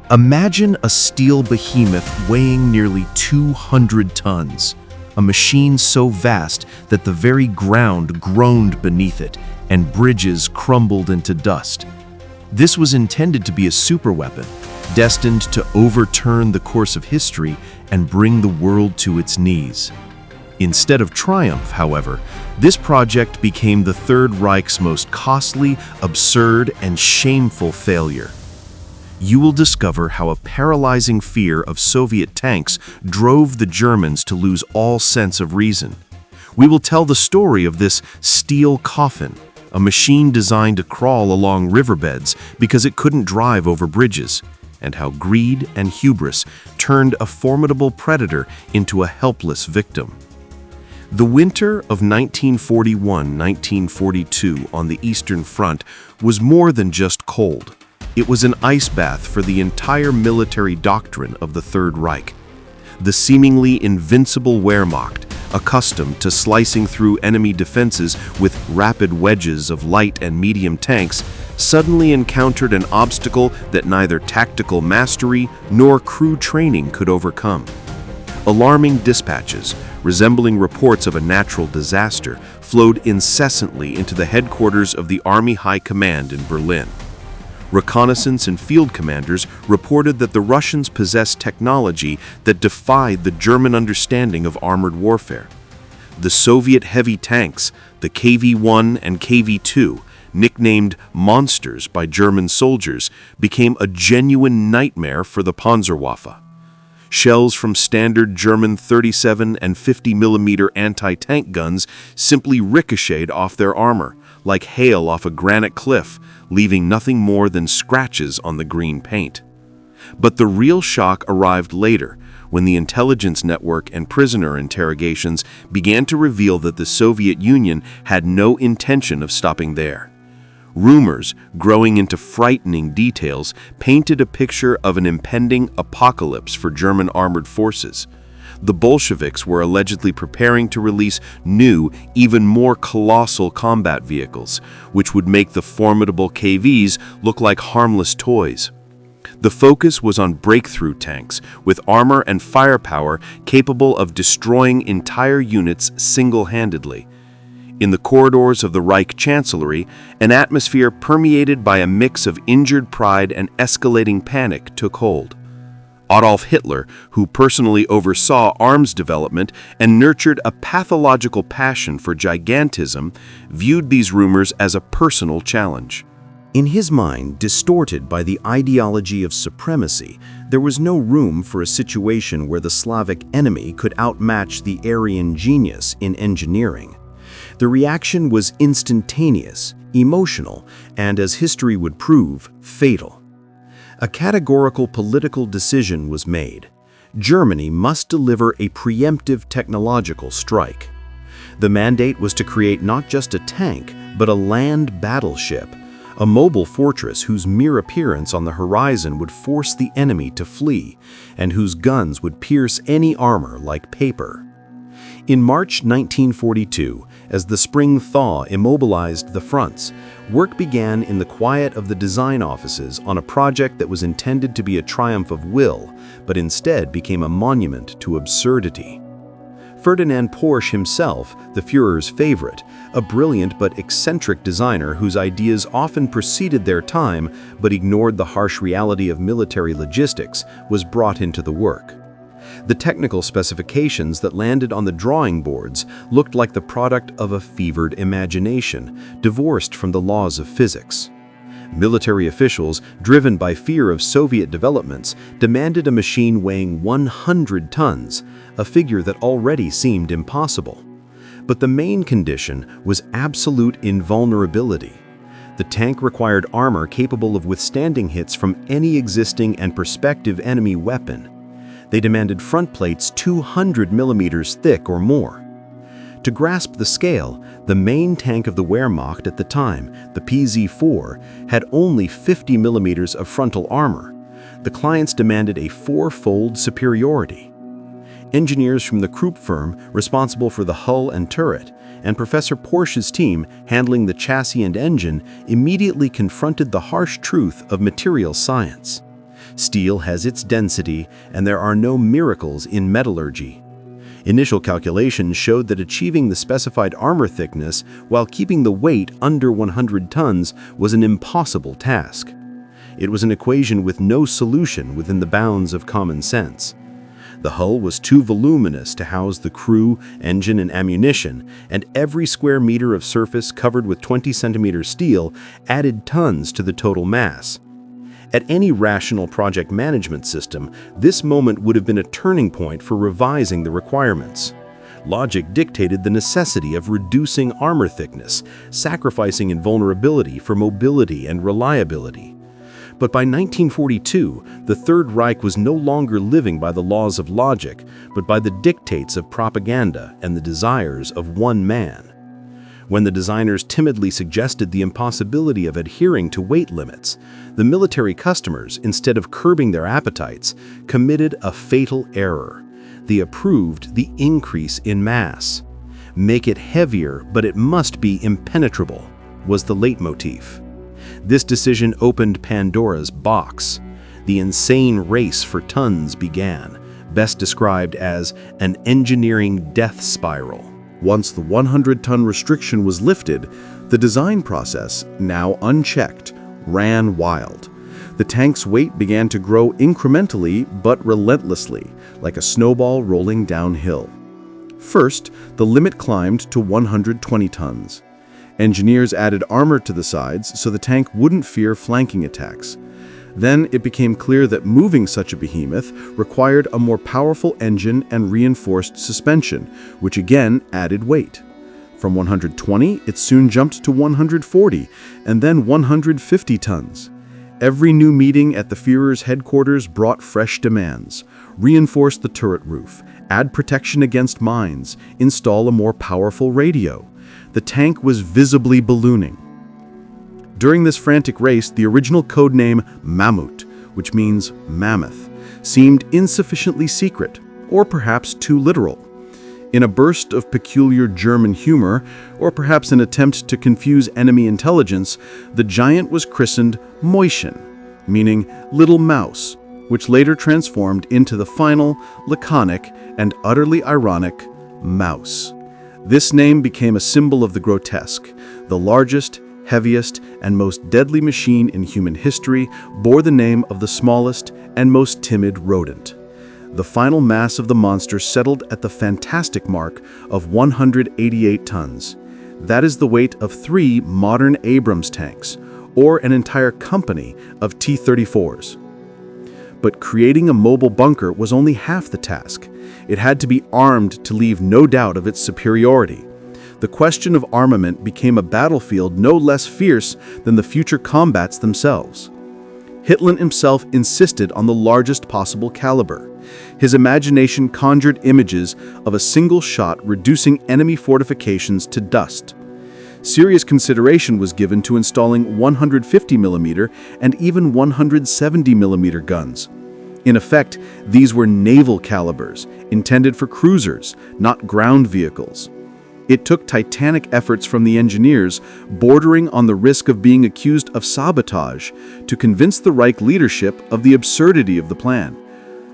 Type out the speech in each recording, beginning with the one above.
Imagine a steel behemoth weighing nearly 200 tons, a machine so vast that the very ground groaned beneath it and bridges crumbled into dust. This was intended to be a superweapon, destined to overturn the course of history and bring the world to its knees. Instead of triumph, however, this project became the Third Reich's most costly, absurd, and shameful failure. You will discover how a paralyzing fear of Soviet tanks drove the Germans to lose all sense of reason. We will tell the story of this steel coffin, a machine designed to crawl along riverbeds because it couldn't drive over bridges, and how greed and hubris turned a formidable predator into a helpless victim. The winter of 1941-1942 on the Eastern Front was more than just cold. It was an ice bath for the entire military doctrine of the Third Reich. The seemingly invincible Wehrmacht, accustomed to slicing through enemy defenses with rapid wedges of light and medium tanks, suddenly encountered an obstacle that neither tactical mastery nor crew training could overcome. Alarming dispatches, resembling reports of a natural disaster, flowed incessantly into the headquarters of the Army High Command in Berlin. Reconnaissance and field commanders reported that the Russians possessed technology that defied the German understanding of armored warfare. The Soviet heavy tanks, the KV-1 and KV-2, nicknamed monsters by German soldiers, became a genuine nightmare for the Panzerwaffe. Shells from standard German 37 and 50mm anti-tank guns simply ricocheted off their armor, like hail off a granite cliff, leaving nothing more than scratches on the green paint. But the real shock arrived later, when the intelligence network and prisoner interrogations began to reveal that the Soviet Union had no intention of stopping there. Rumors, growing into frightening details, painted a picture of an impending apocalypse for German armored forces. The Bolsheviks were allegedly preparing to release new, even more colossal combat vehicles, which would make the formidable KVs look like harmless toys. The focus was on breakthrough tanks, with armor and firepower capable of destroying entire units single-handedly. In the corridors of the Reich Chancellery, an atmosphere permeated by a mix of injured pride and escalating panic took hold. Adolf Hitler, who personally oversaw arms development and nurtured a pathological passion for gigantism, viewed these rumors as a personal challenge. In his mind, distorted by the ideology of supremacy, there was no room for a situation where the Slavic enemy could outmatch the Aryan genius in engineering. The reaction was instantaneous, emotional, and, as history would prove, fatal. A categorical political decision was made. Germany must deliver a preemptive technological strike. The mandate was to create not just a tank, but a land battleship, a mobile fortress whose mere appearance on the horizon would force the enemy to flee, and whose guns would pierce any armor like paper. In March 1942, as the spring thaw immobilized the fronts, work began in the quiet of the design offices on a project that was intended to be a triumph of will, but instead became a monument to absurdity. Ferdinand Porsche himself, the Führer's favorite, a brilliant but eccentric designer whose ideas often preceded their time but ignored the harsh reality of military logistics, was brought into the work. The technical specifications that landed on the drawing boards looked like the product of a fevered imagination, divorced from the laws of physics. Military officials, driven by fear of Soviet developments, demanded a machine weighing 100 tons, a figure that already seemed impossible. But the main condition was absolute invulnerability. The tank required armor capable of withstanding hits from any existing and prospective enemy weapon. They demanded front plates 200 millimeters thick or more. To grasp the scale, the main tank of the Wehrmacht at the time, the PZ-4, had only 50 millimeters of frontal armor. The clients demanded a four-fold superiority. Engineers from the Krupp firm, responsible for the hull and turret, and Professor Porsche's team, handling the chassis and engine, immediately confronted the harsh truth of material science. Steel has its density, and there are no miracles in metallurgy. Initial calculations showed that achieving the specified armor thickness while keeping the weight under 100 tons was an impossible task. It was an equation with no solution within the bounds of common sense. The hull was too voluminous to house the crew, engine, and ammunition, and every square meter of surface covered with 20-centimeter steel added tons to the total mass. At any rational project management system, this moment would have been a turning point for revising the requirements. Logic dictated the necessity of reducing armor thickness, sacrificing invulnerability for mobility and reliability. But by 1942, the Third Reich was no longer living by the laws of logic, but by the dictates of propaganda and the desires of one man. When the designers timidly suggested the impossibility of adhering to weight limits, the military customers, instead of curbing their appetites, committed a fatal error. They approved the increase in mass. Make it heavier, but it must be impenetrable, was the leitmotif. This decision opened Pandora's box. The insane race for tons began, best described as an engineering death spiral. Once the 100-ton restriction was lifted, the design process, now unchecked, ran wild. The tank's weight began to grow incrementally but relentlessly, like a snowball rolling downhill. First, the limit climbed to 120 tons. Engineers added armor to the sides so the tank wouldn't fear flanking attacks. Then it became clear that moving such a behemoth required a more powerful engine and reinforced suspension, which again added weight. From 120, it soon jumped to 140, and then 150 tons. Every new meeting at the Führer's headquarters brought fresh demands. Reinforce the turret roof, add protection against mines, install a more powerful radio. The tank was visibly ballooning. During this frantic race, the original codename Mammut, which means mammoth, seemed insufficiently secret, or perhaps too literal. In a burst of peculiar German humor, or perhaps an attempt to confuse enemy intelligence, the giant was christened Mäuschen, meaning little mouse, which later transformed into the final, laconic, and utterly ironic Maus. This name became a symbol of the grotesque. The largest, heaviest, and most deadly machine in human history bore the name of the smallest and most timid rodent. The final mass of the monster settled at the fantastic mark of 188 tons. That is the weight of 3 modern Abrams tanks, or an entire company of T-34s. But creating a mobile bunker was only half the task. It had to be armed to leave no doubt of its superiority. The question of armament became a battlefield no less fierce than the future combats themselves. Hitler himself insisted on the largest possible caliber. His imagination conjured images of a single shot reducing enemy fortifications to dust. Serious consideration was given to installing 150mm and even 170mm guns. In effect, these were naval calibers, intended for cruisers, not ground vehicles. It took titanic efforts from the engineers, bordering on the risk of being accused of sabotage, to convince the Reich leadership of the absurdity of the plan.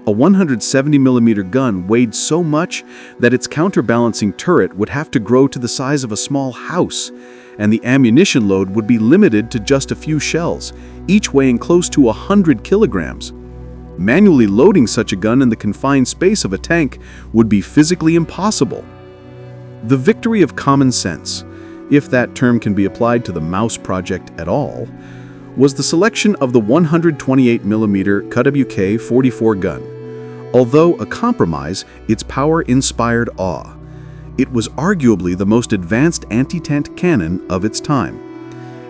A 170mm gun weighed so much that its counterbalancing turret would have to grow to the size of a small house, and the ammunition load would be limited to just a few shells, each weighing close to 100 kilograms. Manually loading such a gun in the confined space of a tank would be physically impossible. The victory of common sense, if that term can be applied to the Maus project at all, was the selection of the 128mm KWK-44 gun. Although a compromise, its power inspired awe. It was arguably the most advanced anti-tank cannon of its time.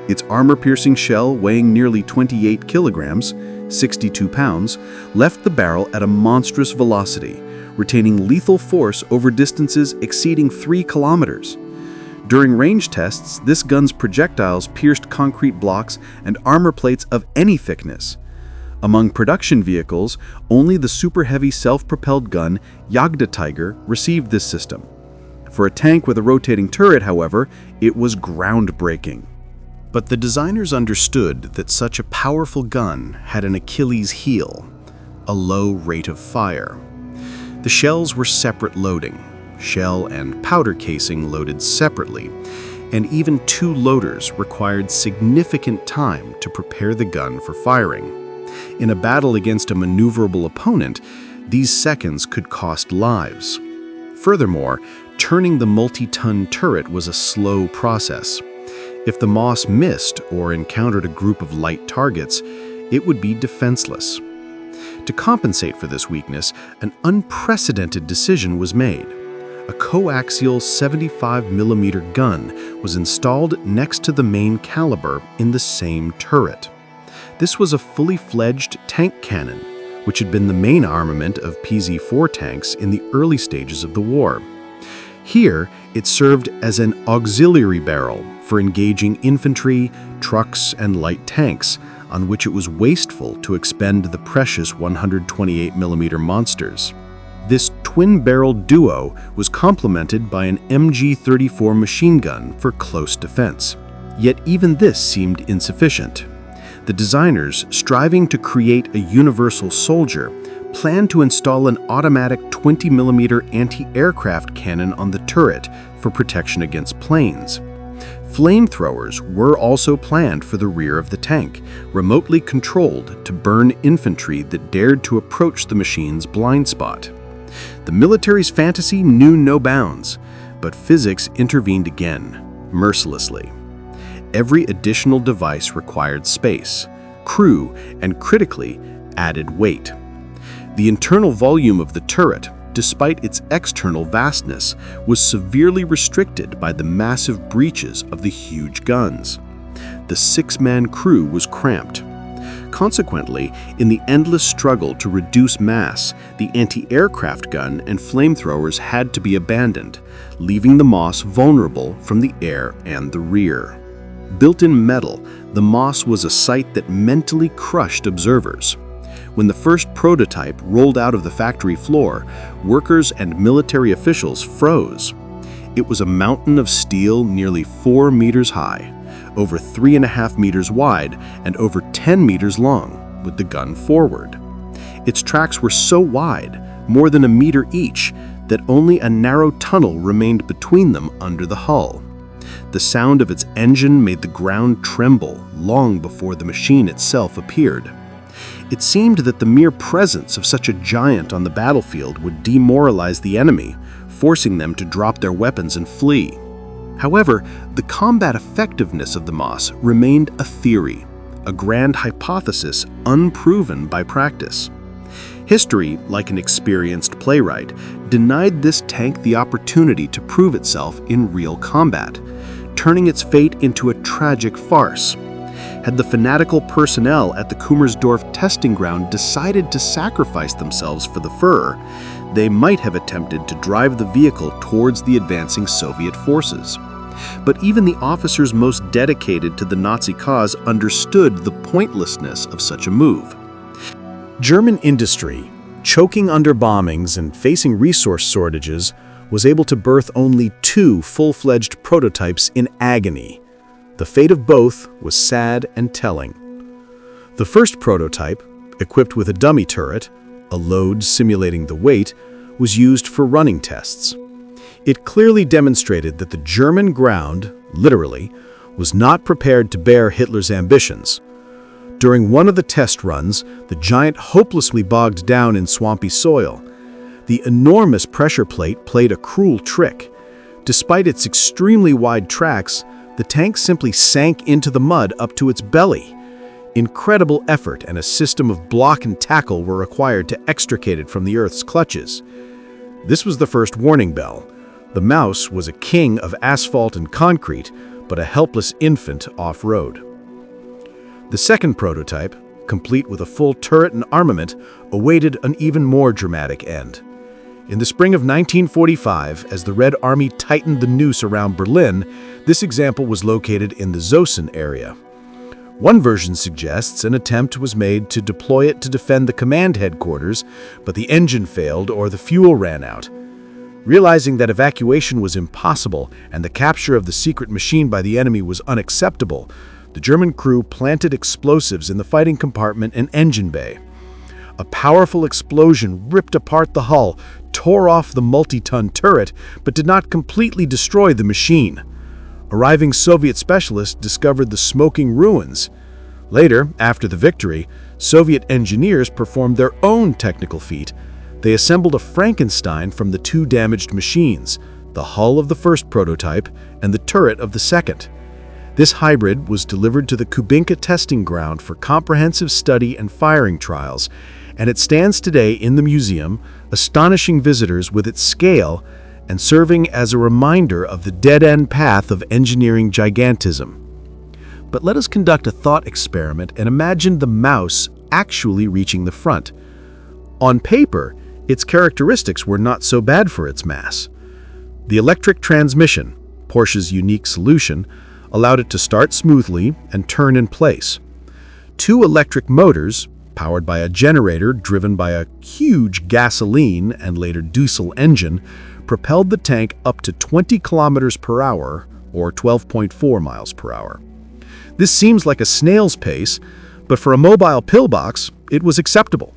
Its armor-piercing shell, weighing nearly 28 kilograms, 62 pounds, left the barrel at a monstrous velocity, retaining lethal force over distances exceeding 3 kilometers. During range tests, this gun's projectiles pierced concrete blocks and armor plates of any thickness. Among production vehicles, only the super-heavy self-propelled gun Jagdtiger received this system. For a tank with a rotating turret, however, it was groundbreaking. But the designers understood that such a powerful gun had an Achilles heel: a low rate of fire. The shells were separate loading, shell and powder casing loaded separately, and even two loaders required significant time to prepare the gun for firing. In a battle against a maneuverable opponent, these seconds could cost lives. Furthermore, turning the multi-ton turret was a slow process. If the Maus missed or encountered a group of light targets, it would be defenseless. To compensate for this weakness, an unprecedented decision was made. A coaxial 75mm gun was installed next to the main caliber in the same turret. This was a fully fledged tank cannon, which had been the main armament of PZ-4 tanks in the early stages of the war. Here, it served as an auxiliary barrel for engaging infantry, trucks, and light tanks, on which it was wasteful to expend the precious 128mm monsters. This twin-barreled duo was complemented by an MG-34 machine gun for close defense. Yet even this seemed insufficient. The designers, striving to create a universal soldier, planned to install an automatic 20mm anti-aircraft cannon on the turret for protection against planes. Flamethrowers were also planned for the rear of the tank, remotely controlled to burn infantry that dared to approach the machine's blind spot. The military's fantasy knew no bounds, but physics intervened again, mercilessly. Every additional device required space, crew, and critically, added weight. The internal volume of the turret, despite its external vastness, was severely restricted by the massive breeches of the huge guns. The six-man crew was cramped. Consequently, in the endless struggle to reduce mass, the anti-aircraft gun and flamethrowers had to be abandoned, leaving the Maus vulnerable from the air and the rear. Built in metal, the Maus was a sight that mentally crushed observers. When the first prototype rolled out of the factory floor, workers and military officials froze. It was a mountain of steel nearly 4 meters high, over 3.5 meters wide, and over 10 meters long, with the gun forward. Its tracks were so wide, more than a meter each, that only a narrow tunnel remained between them under the hull. The sound of its engine made the ground tremble long before the machine itself appeared. It seemed that the mere presence of such a giant on the battlefield would demoralize the enemy, forcing them to drop their weapons and flee. However, the combat effectiveness of the Maus remained a theory, a grand hypothesis unproven by practice. History, like an experienced playwright, denied this tank the opportunity to prove itself in real combat, turning its fate into a tragic farce. Had the fanatical personnel at the Kummersdorf testing ground decided to sacrifice themselves for the Führer, they might have attempted to drive the vehicle towards the advancing Soviet forces. But even the officers most dedicated to the Nazi cause understood the pointlessness of such a move. German industry, choking under bombings and facing resource shortages, was able to birth only 2 full-fledged prototypes in agony. The fate of both was sad and telling. The first prototype, equipped with a dummy turret, a load simulating the weight, was used for running tests. It clearly demonstrated that the German ground, literally, was not prepared to bear Hitler's ambitions. During one of the test runs, the giant hopelessly bogged down in swampy soil. The enormous pressure plate played a cruel trick. Despite its extremely wide tracks, the tank simply sank into the mud up to its belly. Incredible effort and a system of block and tackle were required to extricate it from the Earth's clutches. This was the first warning bell. The Maus was a king of asphalt and concrete, but a helpless infant off-road. The second prototype, complete with a full turret and armament, awaited an even more dramatic end. In the spring of 1945, as the Red Army tightened the noose around Berlin, this example was located in the Zossen area. One version suggests an attempt was made to deploy it to defend the command headquarters, but the engine failed or the fuel ran out. Realizing that evacuation was impossible and the capture of the secret machine by the enemy was unacceptable, The German crew planted explosives in the fighting compartment and engine bay. A powerful explosion ripped apart the hull, tore off the multi-ton turret, but did not completely destroy the machine. Arriving Soviet specialists discovered the smoking ruins. Later, after the victory, Soviet engineers performed their own technical feat. They assembled a Frankenstein from the two damaged machines, the hull of the first prototype and the turret of the second. This hybrid was delivered to the Kubinka testing ground for comprehensive study and firing trials, and it stands today in the museum, astonishing visitors with its scale and serving as a reminder of the dead-end path of engineering gigantism. But let us conduct a thought experiment and imagine the Maus actually reaching the front. On paper, its characteristics were not so bad for its mass. The electric transmission, Porsche's unique solution, allowed it to start smoothly and turn in place. Two electric motors, powered by a generator driven by a huge gasoline and later diesel engine, propelled the tank up to 20 kilometers per hour or 12.4 miles per hour. This seems like a snail's pace, but for a mobile pillbox, it was acceptable.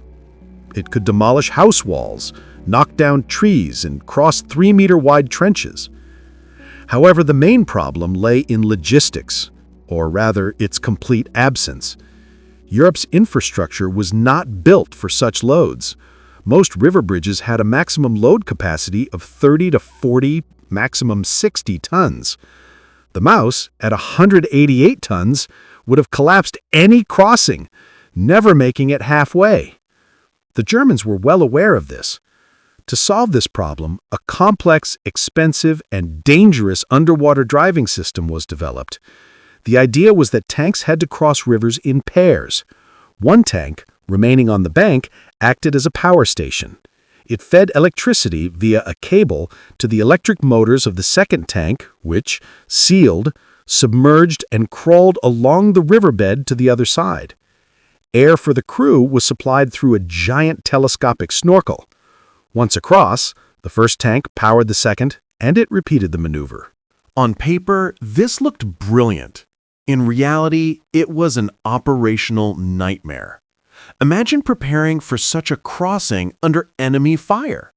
It could demolish house walls, knock down trees, and cross 3-meter-wide trenches. However, the main problem lay in logistics, or rather, its complete absence. Europe's infrastructure was not built for such loads. Most river bridges had a maximum load capacity of 30 to 40, maximum 60 tons. The Maus, at 188 tons, would have collapsed any crossing, never making it halfway. The Germans were well aware of this. To solve this problem, a complex, expensive, and dangerous underwater driving system was developed. The idea was that tanks had to cross rivers in pairs. One tank, remaining on the bank, acted as a power station. It fed electricity via a cable to the electric motors of the second tank, which, sealed, submerged and crawled along the riverbed to the other side. Air for the crew was supplied through a giant telescopic snorkel. Once across, the first tank powered the second, and it repeated the maneuver. On paper, this looked brilliant. In reality, it was an operational nightmare. Imagine preparing for such a crossing under enemy fire.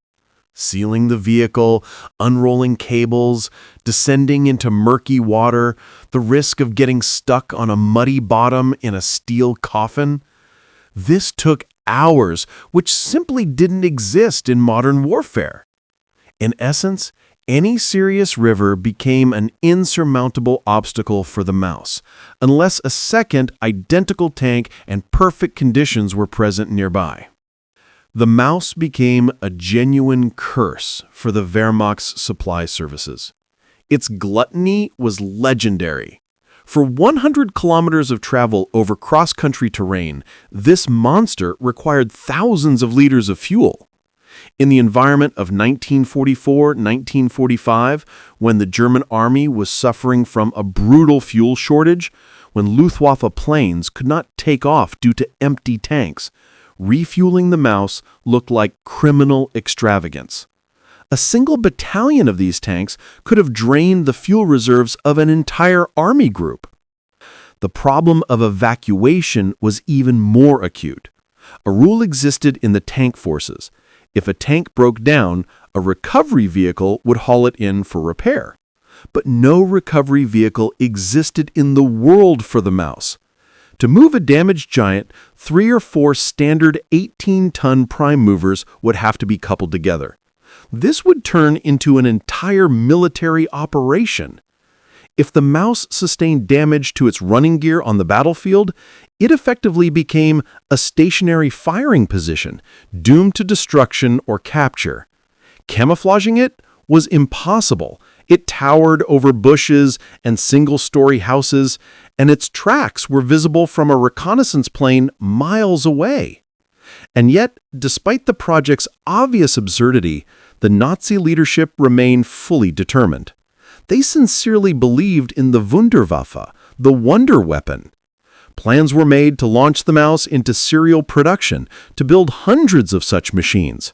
Sealing the vehicle, unrolling cables, descending into murky water, the risk of getting stuck on a muddy bottom in a steel coffin. This took hours, which simply didn't exist in modern warfare. In essence, any serious river became an insurmountable obstacle for the Maus, unless a second identical tank and perfect conditions were present nearby. The Maus became a genuine curse for the Wehrmacht's supply services. Its gluttony was legendary. For 100 kilometers of travel over cross-country terrain, this monster required thousands of liters of fuel. In the environment of 1944-1945, when the German army was suffering from a brutal fuel shortage, when Luftwaffe planes could not take off due to empty tanks, refueling the Maus looked like criminal extravagance. A single battalion of these tanks could have drained the fuel reserves of an entire army group. The problem of evacuation was even more acute. A rule existed in the tank forces. If a tank broke down, a recovery vehicle would haul it in for repair. But no recovery vehicle existed in the world for the Maus. To move a damaged giant, 3 or 4 standard 18-ton prime movers would have to be coupled together. This would turn into an entire military operation. If the Maus sustained damage to its running gear on the battlefield, it effectively became a stationary firing position, doomed to destruction or capture. Camouflaging it was impossible. It towered over bushes and single-story houses, and its tracks were visible from a reconnaissance plane miles away. And yet, despite the project's obvious absurdity, the Nazi leadership remained fully determined. They sincerely believed in the Wunderwaffe, the wonder weapon. Plans were made to launch the Maus into serial production, to build hundreds of such machines.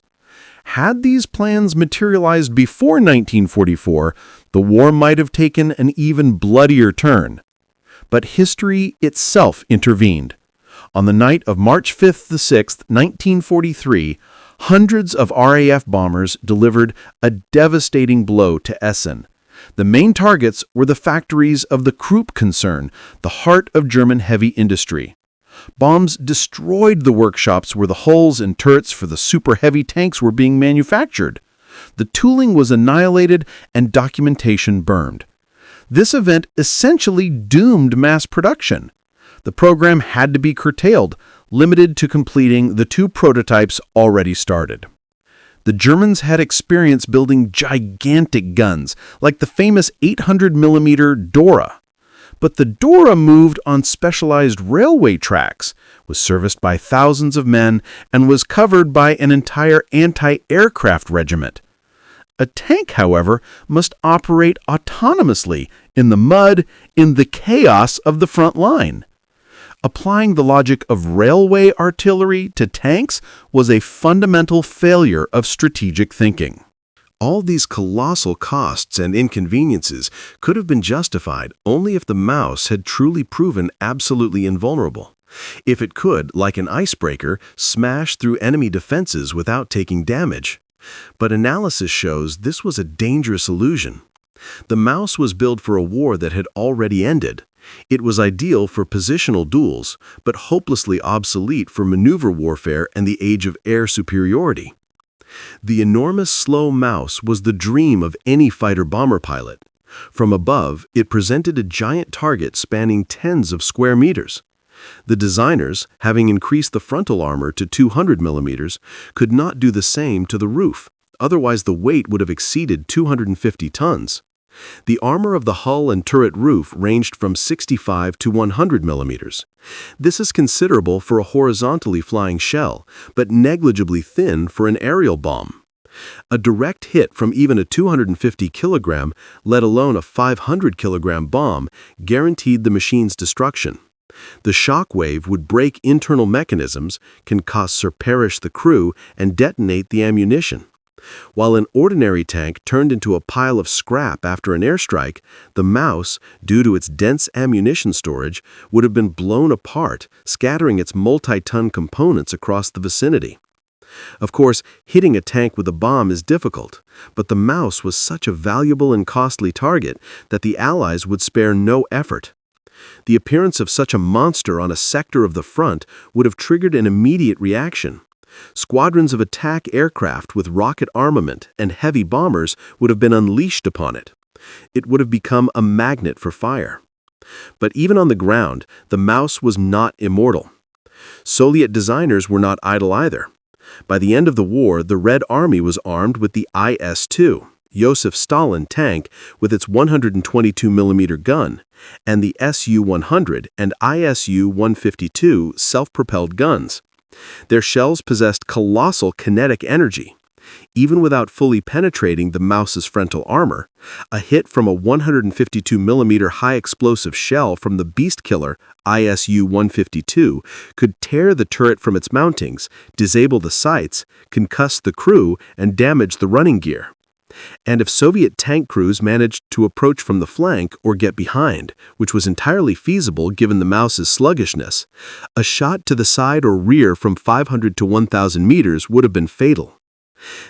Had these plans materialized before 1944, the war might have taken an even bloodier turn. But history itself intervened. On the night of March 5th the 6th, 1943, hundreds of RAF bombers delivered a devastating blow to Essen. The main targets were the factories of the Krupp concern, the heart of German heavy industry. Bombs destroyed the workshops where the hulls and turrets for the super-heavy tanks were being manufactured. The tooling was annihilated and documentation burned. This event essentially doomed mass production. The program had to be curtailed, limited to completing the 2 prototypes already started. The Germans had experience building gigantic guns, like the famous 800mm Dora. But the Dora moved on specialized railway tracks, was serviced by thousands of men, and was covered by an entire anti-aircraft regiment. A tank, however, must operate autonomously in the mud, in the chaos of the front line. Applying the logic of railway artillery to tanks was a fundamental failure of strategic thinking. All these colossal costs and inconveniences could have been justified only if the Maus had truly proven absolutely invulnerable. If it could, like an icebreaker, smash through enemy defenses without taking damage. But analysis shows this was a dangerous illusion. The Maus was built for a war that had already ended. It was ideal for positional duels, but hopelessly obsolete for maneuver warfare and the age of air superiority. The enormous slow Maus was the dream of any fighter-bomber pilot. From above, it presented a giant target spanning tens of square meters. The designers, having increased the frontal armor to 200mm, could not do the same to the roof, otherwise the weight would have exceeded 250 tons. The armor of the hull and turret roof ranged from 65 to 100mm. This is considerable for a horizontally flying shell, but negligibly thin for an aerial bomb. A direct hit from even a 250 kilogram, let alone a 500 kilogram bomb, guaranteed the machine's destruction. The shock wave would break internal mechanisms, concuss or perish the crew, and detonate the ammunition. While an ordinary tank turned into a pile of scrap after an airstrike, the Maus, due to its dense ammunition storage, would have been blown apart, scattering its multi-ton components across the vicinity. Of course, hitting a tank with a bomb is difficult, but the Maus was such a valuable and costly target that the Allies would spare no effort. The appearance of such a monster on a sector of the front would have triggered an immediate reaction. Squadrons of attack aircraft with rocket armament and heavy bombers would have been unleashed upon it. It would have become a magnet for fire. But even on the ground, the Maus was not immortal. Soviet designers were not idle either. By the end of the war, the Red Army was armed with the IS-2, Joseph Stalin tank with its 122mm gun, and the Su-100 and ISU-152 self-propelled guns. Their shells possessed colossal kinetic energy. Even without fully penetrating the Maus's frontal armor, a hit from a 152mm high-explosive shell from the beast killer ISU-152 could tear the turret from its mountings, disable the sights, concuss the crew, and damage the running gear. And if Soviet tank crews managed to approach from the flank or get behind, which was entirely feasible given the Maus's sluggishness, a shot to the side or rear from 500 to 1,000 meters would have been fatal.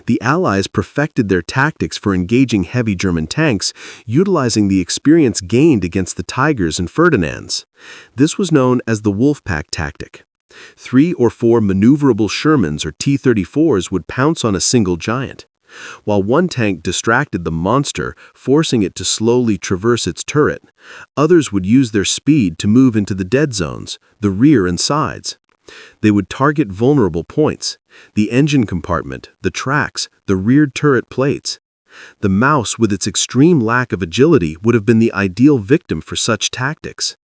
The Allies perfected their tactics for engaging heavy German tanks, utilizing the experience gained against the Tigers and Ferdinands. This was known as the Wolfpack tactic. 3 or 4 maneuverable Shermans or T-34s would pounce on a single giant. While one tank distracted the monster, forcing it to slowly traverse its turret, others would use their speed to move into the dead zones, the rear and sides. They would target vulnerable points, the engine compartment, the tracks, the rear turret plates. The Maus, with its extreme lack of agility, would have been the ideal victim for such tactics.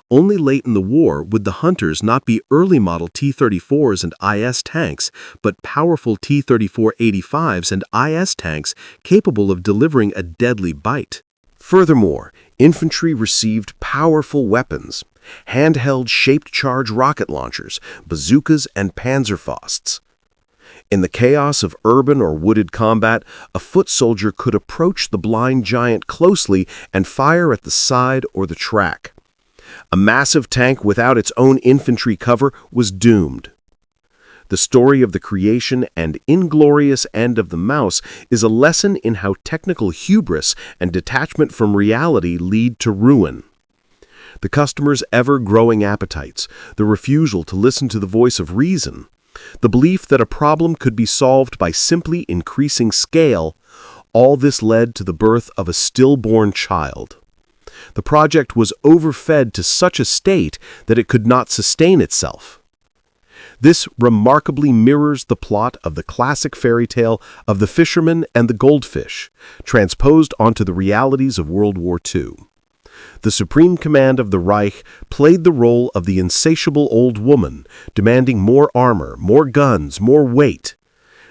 Only late in the war would the hunters not be early model T-34s and IS tanks, but powerful T-34-85s and IS tanks capable of delivering a deadly bite. Furthermore, infantry received powerful weapons, handheld shaped-charge rocket launchers, bazookas, and Panzerfausts. In the chaos of urban or wooded combat, a foot soldier could approach the blind giant closely and fire at the side or the track. A massive tank without its own infantry cover was doomed. The story of the creation and inglorious end of the Maus is a lesson in how technical hubris and detachment from reality lead to ruin. The customer's ever-growing appetites, the refusal to listen to the voice of reason, the belief that a problem could be solved by simply increasing scale, all this led to the birth of a stillborn child. The project was overfed to such a state that it could not sustain itself. This remarkably mirrors the plot of the classic fairy tale of the fisherman and the goldfish, transposed onto the realities of World War II. The Supreme Command of the Reich played the role of the insatiable old woman, demanding more armor, more guns, more weight.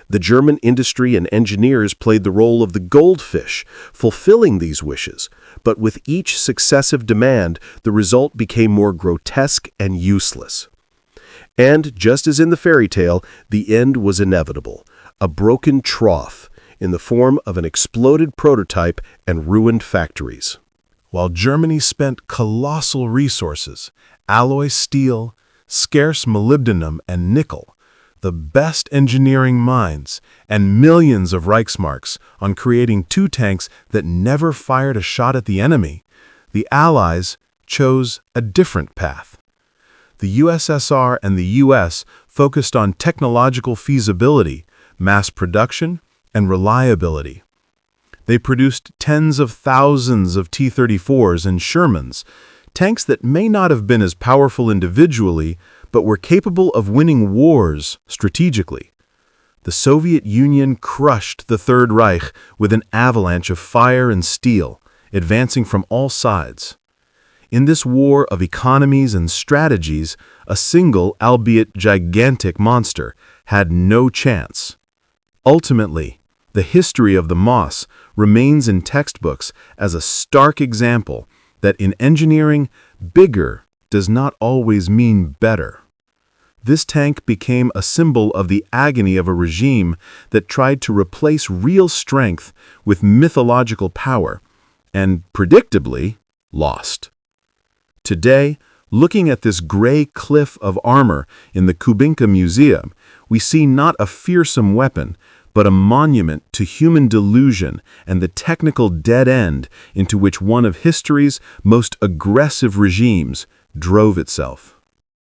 The German industry and engineers played the role of the goldfish, fulfilling these wishes, but with each successive demand, the result became more grotesque and useless. And, just as in the fairy tale, the end was inevitable, a broken trough, in the form of an exploded prototype and ruined factories. While Germany spent colossal resources, alloy steel, scarce molybdenum and nickel, the best engineering minds, and millions of Reichsmarks on creating two tanks that never fired a shot at the enemy, the Allies chose a different path. The USSR and the US focused on technological feasibility, mass production, and reliability. They produced tens of thousands of T-34s and Shermans, tanks that may not have been as powerful individually, but were capable of winning wars strategically. The Soviet Union crushed the Third Reich with an avalanche of fire and steel, advancing from all sides. In this war of economies and strategies, a single, albeit gigantic monster had no chance. Ultimately, the history of the Maus remains in textbooks as a stark example that in engineering, bigger does not always mean better. This tank became a symbol of the agony of a regime that tried to replace real strength with mythological power, and predictably, lost. Today, looking at this gray cliff of armor in the Kubinka Museum, we see not a fearsome weapon, but a monument to human delusion and the technical dead end into which one of history's most aggressive regimes drove itself.